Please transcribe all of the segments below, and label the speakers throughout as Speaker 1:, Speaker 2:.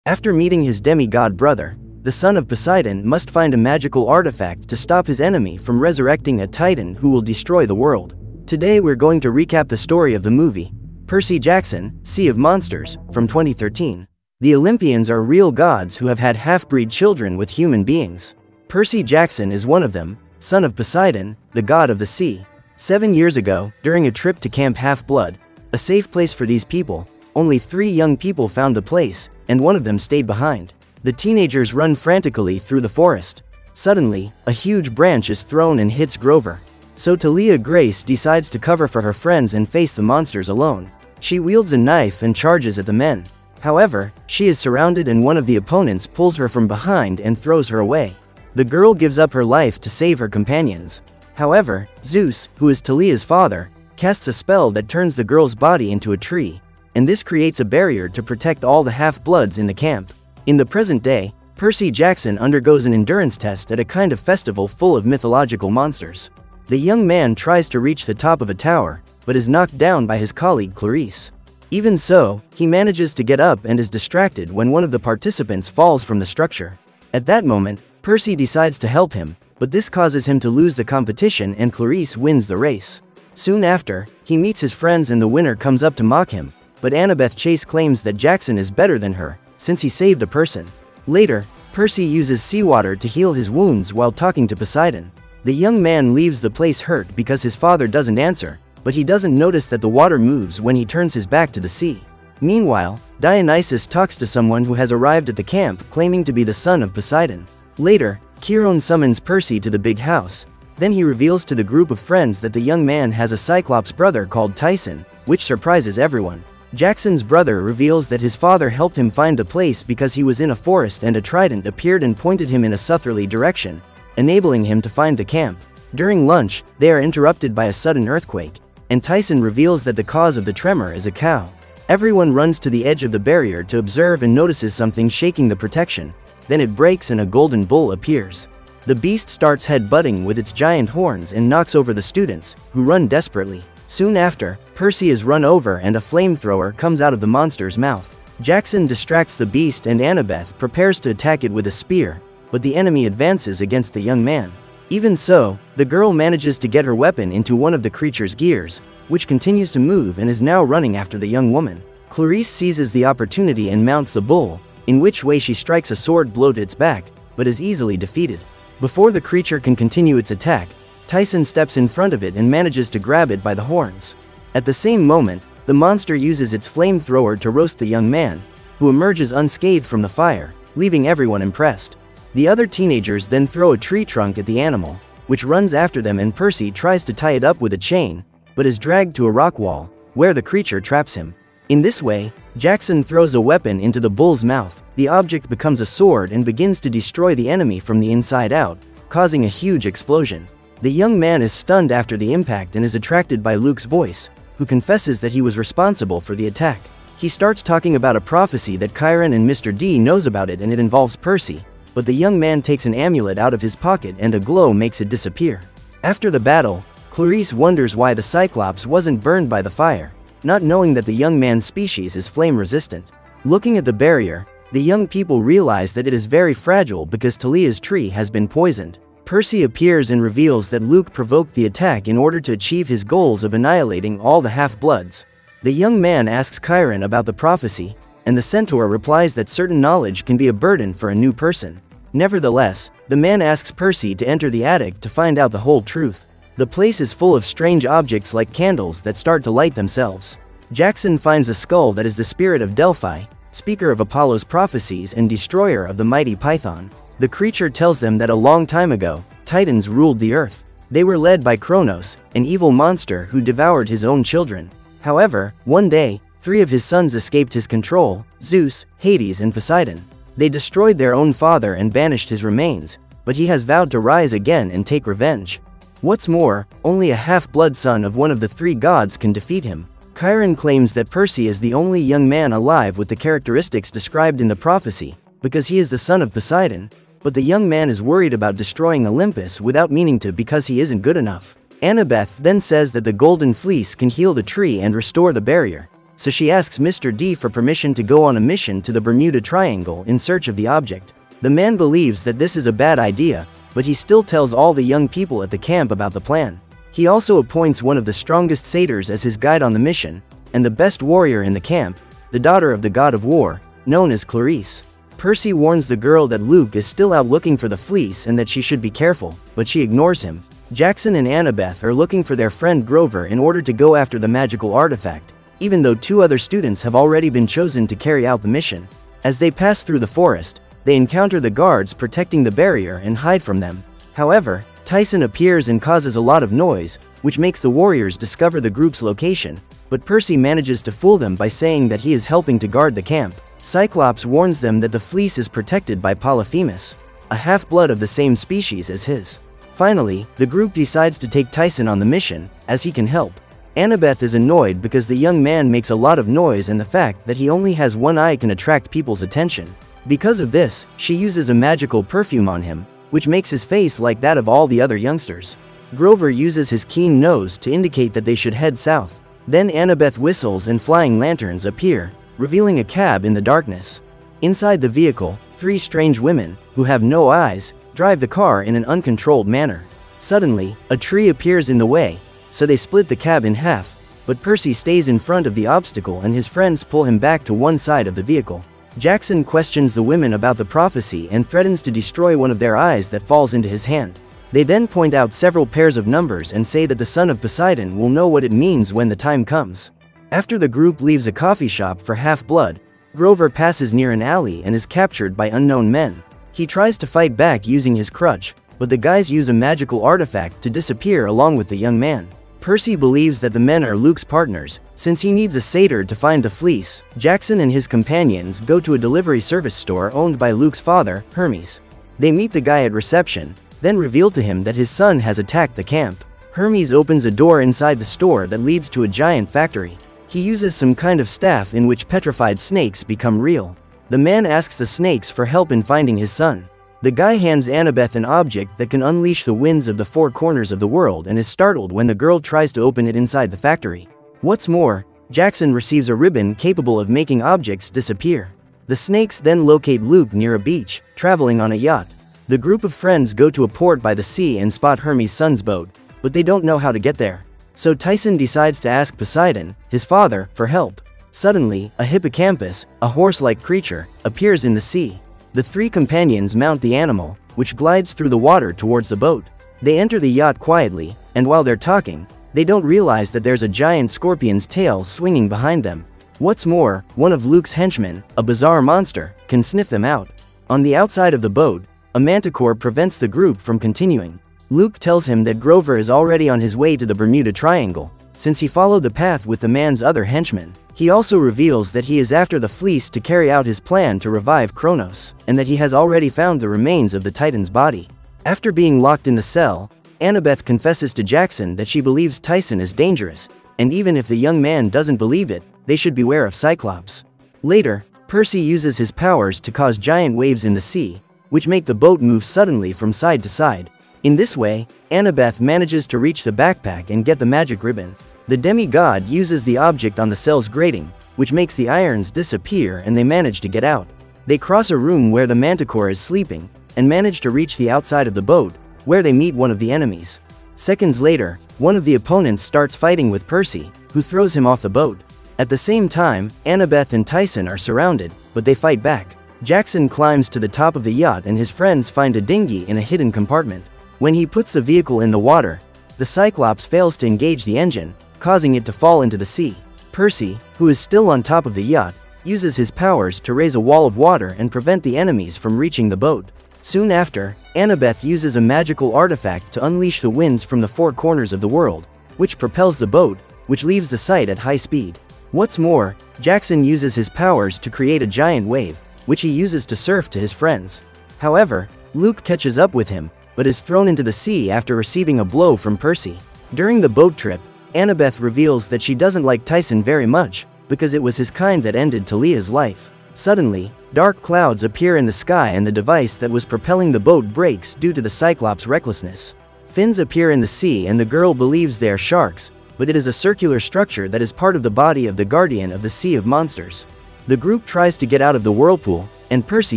Speaker 1: After meeting his demigod brother, the son of Poseidon must find a magical artifact to stop his enemy from resurrecting a titan who will destroy the world. Today we're going to recap the story of the movie, Percy Jackson, Sea of Monsters, from 2013. The Olympians are real gods who have had half-breed children with human beings. Percy Jackson is one of them, son of Poseidon, the god of the sea. 7 years ago, during a trip to Camp Half-Blood, a safe place for these people, only 3 young people found the place, and one of them stayed behind. The teenagers run frantically through the forest. Suddenly, a huge branch is thrown and hits Grover. So Talia Grace decides to cover for her friends and face the monsters alone. She wields a knife and charges at the men. However, she is surrounded and one of the opponents pulls her from behind and throws her away. The girl gives up her life to save her companions. However, Zeus, who is Talia's father, casts a spell that turns the girl's body into a tree, and this creates a barrier to protect all the half-bloods in the camp. In the present day, Percy Jackson undergoes an endurance test at a kind of festival full of mythological monsters. The young man tries to reach the top of a tower, but is knocked down by his colleague Clarice. Even so, he manages to get up and is distracted when one of the participants falls from the structure. At that moment, Percy decides to help him, but this causes him to lose the competition and Clarice wins the race. Soon after, he meets his friends and the winner comes up to mock him, but Annabeth Chase claims that Jackson is better than her, since he saved a person. Later, Percy uses seawater to heal his wounds while talking to Poseidon. The young man leaves the place hurt because his father doesn't answer, but he doesn't notice that the water moves when he turns his back to the sea. Meanwhile, Dionysus talks to someone who has arrived at the camp claiming to be the son of Poseidon. Later, Chiron summons Percy to the big house. Then he reveals to the group of friends that the young man has a Cyclops brother called Tyson, which surprises everyone. Jackson's brother reveals that his father helped him find the place because he was in a forest and a trident appeared and pointed him in a southerly direction, enabling him to find the camp. During lunch, they are interrupted by a sudden earthquake, and Tyson reveals that the cause of the tremor is a cow. Everyone runs to the edge of the barrier to observe and notices something shaking the protection. Then it breaks and a golden bull appears. The beast starts head-butting with its giant horns and knocks over the students, who run desperately. Soon after, Percy is run over and a flamethrower comes out of the monster's mouth. Jackson distracts the beast and Annabeth prepares to attack it with a spear, but the enemy advances against the young man. Even so, the girl manages to get her weapon into one of the creature's gears, which continues to move and is now running after the young woman. Clarice seizes the opportunity and mounts the bull, in which way she strikes a sword blow to its back, but is easily defeated. Before the creature can continue its attack, Tyson steps in front of it and manages to grab it by the horns. At the same moment, the monster uses its flamethrower to roast the young man, who emerges unscathed from the fire, leaving everyone impressed. The other teenagers then throw a tree trunk at the animal, which runs after them and Percy tries to tie it up with a chain, but is dragged to a rock wall, where the creature traps him. In this way, Jackson throws a weapon into the bull's mouth. The object becomes a sword and begins to destroy the enemy from the inside out, causing a huge explosion. The young man is stunned after the impact and is attracted by Luke's voice, who confesses that he was responsible for the attack. He starts talking about a prophecy that Chiron and Mr. D knows about it and it involves Percy, but the young man takes an amulet out of his pocket and a glow makes it disappear. After the battle, Clarice wonders why the Cyclops wasn't burned by the fire, not knowing that the young man's species is flame-resistant. Looking at the barrier, the young people realize that it is very fragile because Talia's tree has been poisoned. Percy appears and reveals that Luke provoked the attack in order to achieve his goals of annihilating all the half-bloods. The young man asks Chiron about the prophecy, and the centaur replies that certain knowledge can be a burden for a new person. Nevertheless, the man asks Percy to enter the attic to find out the whole truth. The place is full of strange objects like candles that start to light themselves. Jackson finds a skull that is the spirit of Delphi, speaker of Apollo's prophecies and destroyer of the mighty Python. The creature tells them that a long time ago, Titans ruled the earth. They were led by Kronos, an evil monster who devoured his own children. However, one day, 3 of his sons escaped his control: Zeus, Hades and Poseidon. They destroyed their own father and banished his remains, but he has vowed to rise again and take revenge. What's more, only a half-blood son of one of the 3 gods can defeat him. Chiron claims that Percy is the only young man alive with the characteristics described in the prophecy, because he is the son of Poseidon, but the young man is worried about destroying Olympus without meaning to because he isn't good enough. Annabeth then says that the Golden Fleece can heal the tree and restore the barrier. so she asks Mr. D for permission to go on a mission to the Bermuda Triangle in search of the object. The man believes that this is a bad idea, but he still tells all the young people at the camp about the plan. He also appoints one of the strongest satyrs as his guide on the mission, and the best warrior in the camp, the daughter of the god of war, known as Clarice. Percy warns the girl that Luke is still out looking for the fleece and that she should be careful, but she ignores him. Jackson and Annabeth are looking for their friend Grover in order to go after the magical artifact, even though 2 other students have already been chosen to carry out the mission. As they pass through the forest, they encounter the guards protecting the barrier and hide from them. However, Tyson appears and causes a lot of noise, which makes the warriors discover the group's location, but Percy manages to fool them by saying that he is helping to guard the camp. Cyclops warns them that the fleece is protected by Polyphemus, a half-blood of the same species as his. Finally, the group decides to take Tyson on the mission, as he can help. Annabeth is annoyed because the young man makes a lot of noise and the fact that he only has one eye can attract people's attention. Because of this, she uses a magical perfume on him, which makes his face like that of all the other youngsters. Grover uses his keen nose to indicate that they should head south. Then Annabeth whistles and flying lanterns appear, revealing a cab in the darkness. Inside the vehicle, 3 strange women, who have no eyes, drive the car in an uncontrolled manner. Suddenly, a tree appears in the way, so they split the cab in half, but Percy stays in front of the obstacle and his friends pull him back to one side of the vehicle. Jackson questions the women about the prophecy and threatens to destroy one of their eyes that falls into his hand. They then point out several pairs of numbers and say that the son of Poseidon will know what it means when the time comes. After the group leaves a coffee shop for Half-Blood, Grover passes near an alley and is captured by unknown men. He tries to fight back using his crutch, but the guys use a magical artifact to disappear along with the young man. Percy believes that the men are Luke's partners, since he needs a satyr to find the fleece. Jackson and his companions go to a delivery service store owned by Luke's father, Hermes. They meet the guy at reception, then reveal to him that his son has attacked the camp. Hermes opens a door inside the store that leads to a giant factory. He uses some kind of staff in which petrified snakes become real. The man asks the snakes for help in finding his son. The guy hands Annabeth an object that can unleash the winds of the 4 corners of the world and is startled when the girl tries to open it inside the factory. What's more, Jackson receives a ribbon capable of making objects disappear. The snakes then locate Luke near a beach, traveling on a yacht. The group of friends go to a port by the sea and spot Hermes' son's boat, but they don't know how to get there. So Tyson decides to ask Poseidon, his father, for help. Suddenly, a hippocampus, a horse-like creature, appears in the sea. The 3 companions mount the animal, which glides through the water towards the boat. They enter the yacht quietly, and while they're talking, they don't realize that there's a giant scorpion's tail swinging behind them. What's more, one of Luke's henchmen, a bizarre monster, can sniff them out. On the outside of the boat, a manticore prevents the group from continuing. Luke tells him that Grover is already on his way to the Bermuda Triangle, since he followed the path with the man's other henchmen. He also reveals that he is after the fleece to carry out his plan to revive Kronos, and that he has already found the remains of the Titan's body. After being locked in the cell, Annabeth confesses to Jackson that she believes Tyson is dangerous, and even if the young man doesn't believe it, they should beware of Cyclops. Later, Percy uses his powers to cause giant waves in the sea, which make the boat move suddenly from side to side. In this way, Annabeth manages to reach the backpack and get the magic ribbon. The demigod uses the object on the cell's grating, which makes the irons disappear and they manage to get out. They cross a room where the manticore is sleeping, and manage to reach the outside of the boat, where they meet one of the enemies. Seconds later, one of the opponents starts fighting with Percy, who throws him off the boat. At the same time, Annabeth and Tyson are surrounded, but they fight back. Jackson climbs to the top of the yacht and his friends find a dinghy in a hidden compartment. When he puts the vehicle in the water, the Cyclops fails to engage the engine, causing it to fall into the sea. Percy, who is still on top of the yacht, uses his powers to raise a wall of water and prevent the enemies from reaching the boat. Soon after, Annabeth uses a magical artifact to unleash the winds from the 4 corners of the world, which propels the boat, which leaves the site at high speed. What's more, Jackson uses his powers to create a giant wave, which he uses to surf to his friends. However, Luke catches up with him, but is thrown into the sea after receiving a blow from Percy. During the boat trip, Annabeth reveals that she doesn't like Tyson very much, because it was his kind that ended Talia's life. Suddenly, dark clouds appear in the sky and the device that was propelling the boat breaks due to the Cyclops' recklessness. Fins appear in the sea and the girl believes they are sharks, but it is a circular structure that is part of the body of the Guardian of the Sea of Monsters. The group tries to get out of the whirlpool, and Percy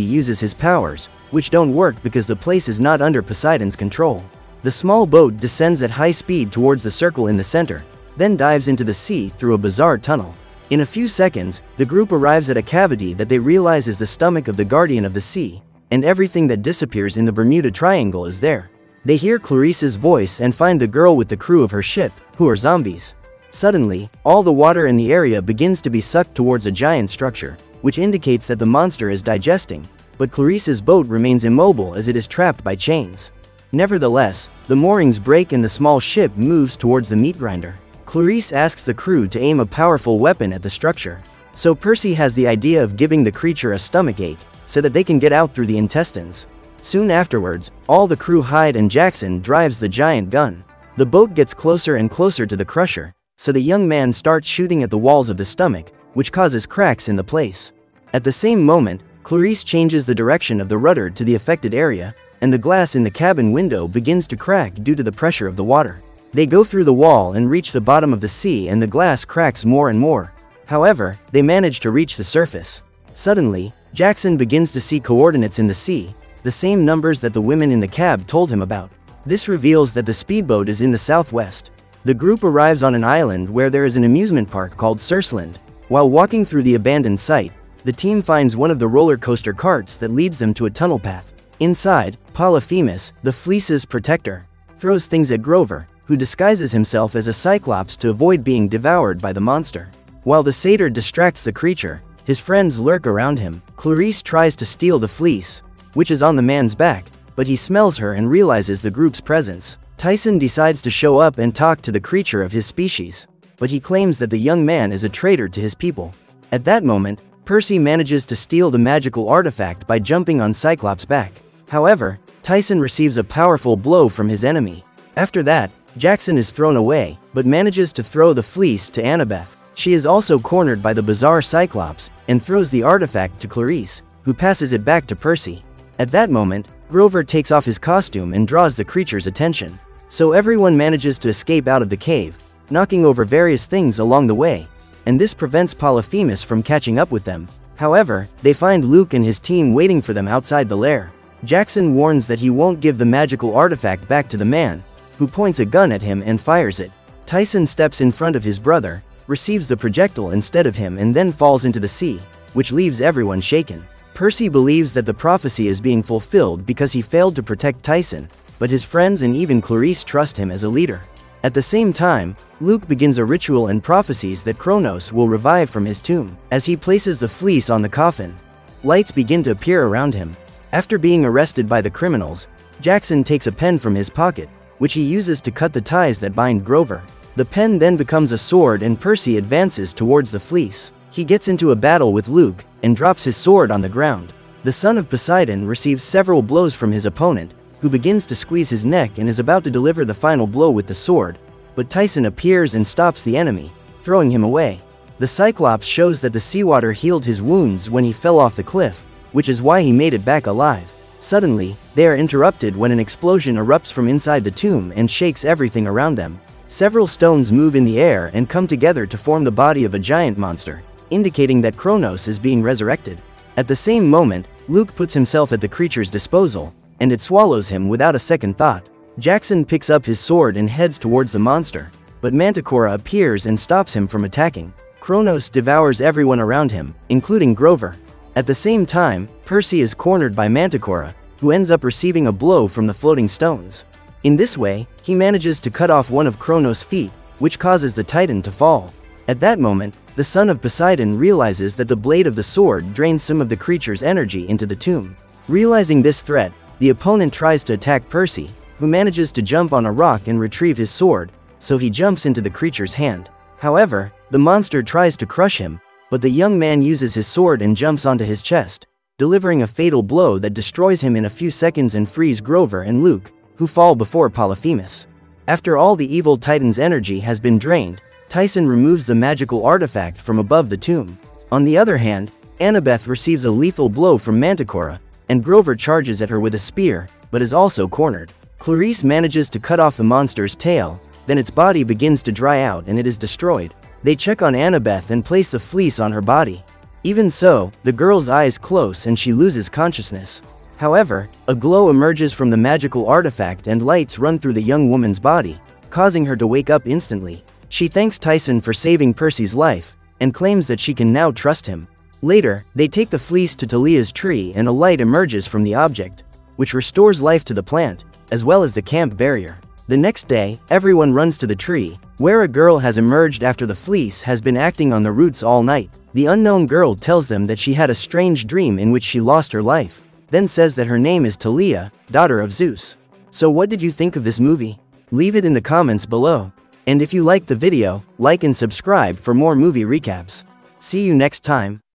Speaker 1: uses his powers, which don't work because the place is not under Poseidon's control. The small boat descends at high speed towards the circle in the center, then dives into the sea through a bizarre tunnel. In a few seconds, the group arrives at a cavity that they realize is the stomach of the Guardian of the Sea, and everything that disappears in the Bermuda Triangle is there. They hear Clarice's voice and find the girl with the crew of her ship, who are zombies. Suddenly, all the water in the area begins to be sucked towards a giant structure, which indicates that the monster is digesting, but Clarice's boat remains immobile as it is trapped by chains. Nevertheless, the moorings break and the small ship moves towards the meat grinder. Clarice asks the crew to aim a powerful weapon at the structure. So Percy has the idea of giving the creature a stomachache, so that they can get out through the intestines. Soon afterwards, all the crew hide and Jackson drives the giant gun. The boat gets closer and closer to the crusher, so the young man starts shooting at the walls of the stomach, which causes cracks in the place. At the same moment, Clarice changes the direction of the rudder to the affected area, and the glass in the cabin window begins to crack due to the pressure of the water. They go through the wall and reach the bottom of the sea, and the glass cracks more and more. However, they manage to reach the surface. Suddenly, Jackson begins to see coordinates in the sea, the same numbers that the women in the cab told him about. This reveals that the speedboat is in the southwest. The group arrives on an island where there is an amusement park called Surceland. While walking through the abandoned site, the team finds one of the roller coaster carts that leads them to a tunnel path. Inside, Polyphemus, the fleece's protector, throws things at Grover, who disguises himself as a cyclops to avoid being devoured by the monster. While the satyr distracts the creature, his friends lurk around him. Clarice tries to steal the fleece, which is on the man's back, but he smells her and realizes the group's presence. Tyson decides to show up and talk to the creature of his species, but he claims that the young man is a traitor to his people. At that moment, Percy manages to steal the magical artifact by jumping on Cyclops' back. However, Tyson receives a powerful blow from his enemy. After that, Jackson is thrown away, but manages to throw the fleece to Annabeth. She is also cornered by the bizarre Cyclops, and throws the artifact to Clarice, who passes it back to Percy. At that moment, Grover takes off his costume and draws the creature's attention. So everyone manages to escape out of the cave, knocking over various things along the way, and this prevents Polyphemus from catching up with them. However, they find Luke and his team waiting for them outside the lair. Jackson warns that he won't give the magical artifact back to the man, who points a gun at him and fires it. Tyson steps in front of his brother, receives the projectile instead of him, and then falls into the sea, which leaves everyone shaken. Percy believes that the prophecy is being fulfilled because he failed to protect Tyson, but his friends and even Clarice trust him as a leader. At the same time, Luke begins a ritual and prophesies that Kronos will revive from his tomb. As he places the fleece on the coffin, lights begin to appear around him. After being arrested by the criminals, Jackson takes a pen from his pocket, which he uses to cut the ties that bind Grover. The pen then becomes a sword and Percy advances towards the fleece. He gets into a battle with Luke, and drops his sword on the ground. The son of Poseidon receives several blows from his opponent, who begins to squeeze his neck and is about to deliver the final blow with the sword, but Tyson appears and stops the enemy, throwing him away. The Cyclops shows that the seawater healed his wounds when he fell off the cliff, which is why he made it back alive. Suddenly, they are interrupted when an explosion erupts from inside the tomb and shakes everything around them. Several stones move in the air and come together to form the body of a giant monster, indicating that Kronos is being resurrected. At the same moment, Luke puts himself at the creature's disposal, and it swallows him without a second thought. Jackson picks up his sword and heads towards the monster, but Manticora appears and stops him from attacking. Kronos devours everyone around him, including Grover. At the same time, Percy is cornered by Manticora, who ends up receiving a blow from the floating stones. In this way, he manages to cut off one of Kronos' feet, which causes the Titan to fall. At that moment, the son of Poseidon realizes that the blade of the sword drains some of the creature's energy into the tomb. Realizing this threat, the opponent tries to attack Percy, who manages to jump on a rock and retrieve his sword, so he jumps into the creature's hand. However, the monster tries to crush him, but the young man uses his sword and jumps onto his chest, delivering a fatal blow that destroys him in a few seconds and frees Grover and Luke, who fall before Polyphemus. After all the evil Titan's energy has been drained, Tyson removes the magical artifact from above the tomb. On the other hand, Annabeth receives a lethal blow from Manticora, and Grover charges at her with a spear, but is also cornered. Clarice manages to cut off the monster's tail, then its body begins to dry out and it is destroyed. They check on Annabeth and place the fleece on her body. Even so, the girl's eyes close and she loses consciousness. However, a glow emerges from the magical artifact and lights run through the young woman's body, causing her to wake up instantly. She thanks Tyson for saving Percy's life, and claims that she can now trust him. Later, they take the fleece to Talia's tree and a light emerges from the object, which restores life to the plant, as well as the camp barrier. The next day, everyone runs to the tree, where a girl has emerged after the fleece has been acting on the roots all night. The unknown girl tells them that she had a strange dream in which she lost her life, then says that her name is Talia, daughter of Zeus. So what did you think of this movie? Leave it in the comments below. And if you liked the video, like and subscribe for more movie recaps. See you next time.